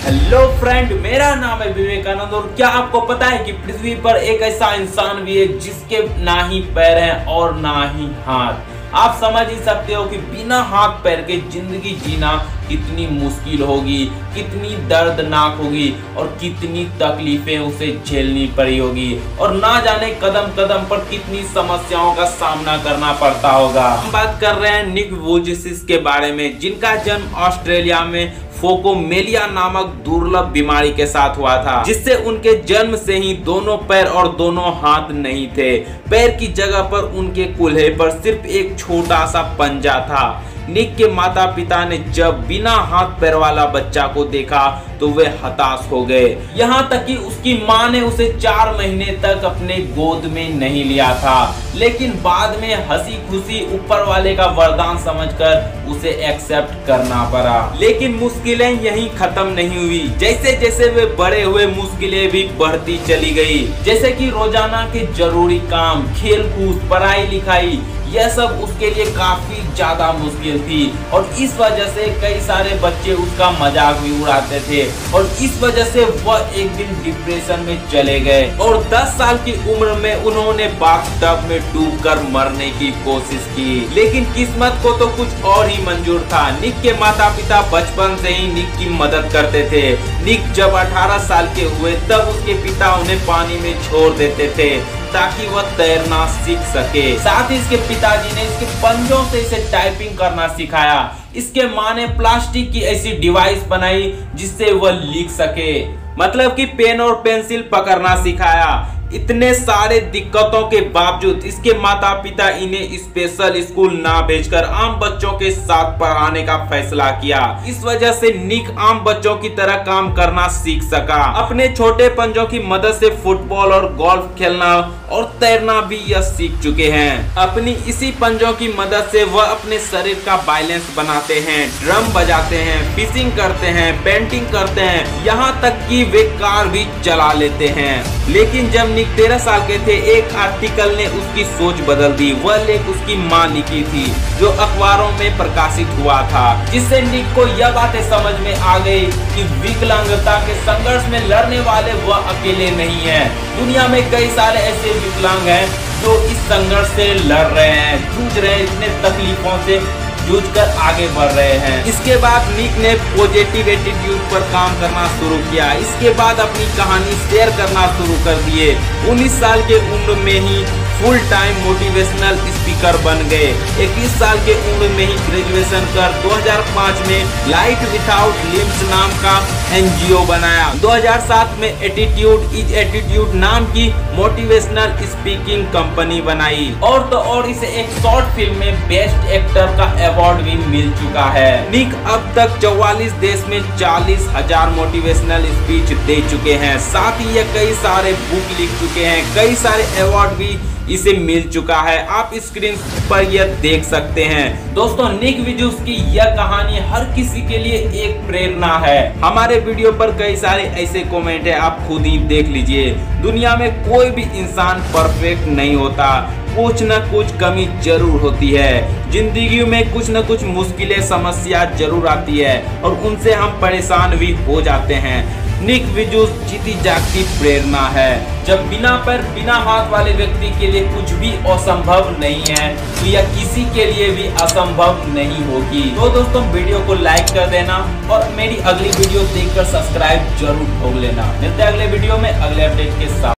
Hello friend, मेरा नाम है विवेकानंद। और क्या आपको पता है कि पृथ्वी पर एक ऐसा इंसान भी है जिसके ना ही पैर हैं और ना ही हाथ। आप समझ ही सकते हो कि बिना हाथ पैर के जिंदगी जीना कितनी मुश्किल होगी, कितनी दर्दनाक होगी और कितनी तकलीफें उसे झेलनी पड़ी होगी, और ना जाने कदम कदम पर कितनी समस्याओं का सामना करना पड़ता होगा। हम बात कर रहे हैं निक वुइजिस के बारे में, जिनका जन्म ऑस्ट्रेलिया में फोकोमेलिया नामक दुर्लभ बीमारी के साथ हुआ था, जिससे उनके जन्म से ही दोनों पैर और दोनों हाथ नहीं थे। पैर की जगह पर उनके कूल्हे पर सिर्फ एक छोटा सा पंजा था। निक के माता पिता ने जब बिना हाथ पैर वाला बच्चा को देखा तो वे हताश हो गए। यहाँ तक कि उसकी माँ ने उसे 4 महीने तक अपने गोद में नहीं लिया था, लेकिन बाद में हंसी खुशी ऊपर वाले का वरदान समझकर उसे एक्सेप्ट करना पड़ा। लेकिन मुश्किलें यहीं खत्म नहीं हुई। जैसे जैसे वे बड़े हुए मुश्किलें भी बढ़ती चली गई, जैसे कि रोजाना के जरूरी काम, खेल कूद, पढ़ाई लिखाई, यह सब उसके लिए काफी ज्यादा मुश्किल थी। और इस वजह से कई सारे बच्चे उसका मजाक भी उड़ाते थे, और इस वजह से वह एक दिन डिप्रेशन में चले गए और 10 साल की उम्र में उन्होंने बाथटब में डूबकर मरने की कोशिश की। लेकिन किस्मत को तो कुछ और ही मंजूर था। निक के माता पिता बचपन से ही निक की मदद करते थे। निक जब 18 साल के हुए तब उसके पिता उन्हें पानी में छोड़ देते थे ताकि वह तैरना सीख सके। साथ ही इसके पिताजी ने इसके पंजों से इसे टाइपिंग करना सिखाया। इसके माँ ने प्लास्टिक की ऐसी डिवाइस बनाई जिससे वह लिख सके, मतलब कि पेन और पेंसिल पकड़ना सिखाया। इतने सारे दिक्कतों के बावजूद इसके माता पिता इन्हें स्पेशल स्कूल ना भेजकर आम बच्चों के साथ पढ़ाने का फैसला किया। इस वजह से निक आम बच्चों की तरह काम करना सीख सका। अपने छोटे पंजों की मदद से फुटबॉल और गोल्फ खेलना और तैरना भी यह सीख चुके हैं। अपनी इसी पंजों की मदद से वह अपने शरीर का बैलेंस बनाते हैं, ड्रम बजाते हैं, फिशिंग करते हैं, पेंटिंग करते हैं, यहाँ तक कि वे कार भी चला लेते हैं। लेकिन जब निक 13 साल के थे, एक आर्टिकल ने उसकी सोच बदल दी। वह लेख उसकी माँ लिखी थी जो अखबारों में प्रकाशित हुआ था, जिससे निक को यह बातें समझ में आ गई कि विकलांगता के संघर्ष में लड़ने वाले वह अकेले नहीं हैं। दुनिया में कई सारे ऐसे विकलांग हैं जो इस संघर्ष से लड़ रहे हैं, जूझ रहे हैं, इतने तकलीफों से जूझकर आगे बढ़ रहे हैं। इसके बाद निक ने पॉजिटिव एटीट्यूड पर काम करना शुरू किया। इसके बाद अपनी कहानी शेयर करना शुरू कर दिए। 19 साल के उम्र में ही फुल टाइम मोटिवेशनल स्पीकर बन गए। 21 साल के उम्र में ही ग्रेजुएशन कर 2005 में लाइट विदाउट लिम्स नाम का NGO बनाया। 2007 में एटीट्यूड इज एटीट्यूड नाम की मोटिवेशनल स्पीकिंग कंपनी बनाई। और तो और इसे एक शॉर्ट फिल्म में बेस्ट एक्टर का अवार्ड भी मिल चुका है। निक अब तक 44 देश में 40,000 मोटिवेशनल स्पीच दे चुके हैं। साथ ही ये कई सारे बुक लिख चुके हैं, कई सारे अवार्ड भी इसे मिल चुका है। आप स्क्रीन पर यह देख सकते हैं। दोस्तों, निक वुइजिस की यह कहानी हर किसी के लिए एक प्रेरणा है। हमारे वीडियो पर कई सारे ऐसे कमेंट है, आप खुद ही देख लीजिए। दुनिया में कोई भी इंसान परफेक्ट नहीं होता, कुछ न कुछ कमी जरूर होती है। जिंदगी में कुछ न कुछ मुश्किलें, समस्या जरूर आती है और उनसे हम परेशान भी हो जाते हैं। निक वुइजिस जीती जागती प्रेरणा है। जब बिना पैर बिना हाथ वाले व्यक्ति के लिए कुछ भी असंभव नहीं है, तो यह किसी के लिए भी असंभव नहीं होगी। तो दोस्तों, वीडियो को लाइक कर देना और मेरी अगली वीडियो देखकर सब्सक्राइब जरूर ठोक लेना। मिलते हैं अगले वीडियो में अगले अपडेट के साथ।